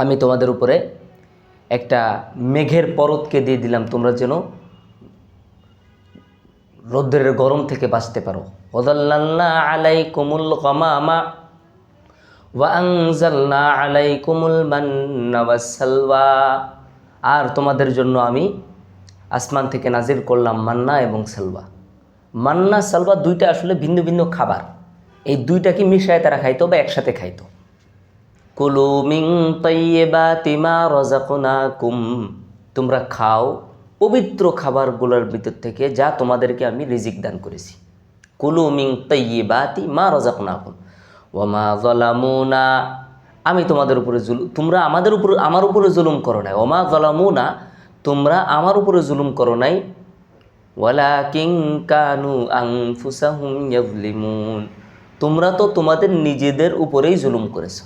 আমি তোমাদের উপরে একটা মেঘের পরতকে দিয়ে দিলাম, তোমরা যেন রৌদ্রের গরম থেকে বাঁচতে পারো। ওয়াযাল্লালনা আলাইকুমুল গামামা ওয়া আনজালনা আলাইকুমুল মান্না ওয়াসসালওয়া। আর তোমাদের জন্য আমি আসমান থেকে নাজিল করলাম মান্না এবং সালওয়া। মান্না সালওয়া দুইটা আসলে ভিন্ন ভিন্ন খাবার, এই দুইটাকে মিশায় তারা খাইতো বা একসাথে খাইতো। কুলু মিন তাইয়্যিবাতি মা রাযাকনাকুম, তোমরা খাও পবিত্র খাবারগুলোর ভিতর থেকে যা তোমাদেরকে আমি রিজিক দান করেছি। কুলু মিন তাইয়্যিবাতি মা রাযাকনাকুম ওয়া মা যালামুনা, আমি তোমাদের উপরে তোমরা আমার উপরে জুলুম করো নাই। ওয়া মা যালামুনা, তোমরা আমার উপরে জুলুম করো নাই। ওয়ালাকিন কানু আনফুসাহুম ইয়াযলিমুন, তোমরা তো তোমাদের নিজেদের উপরেই জুলুম করেছো।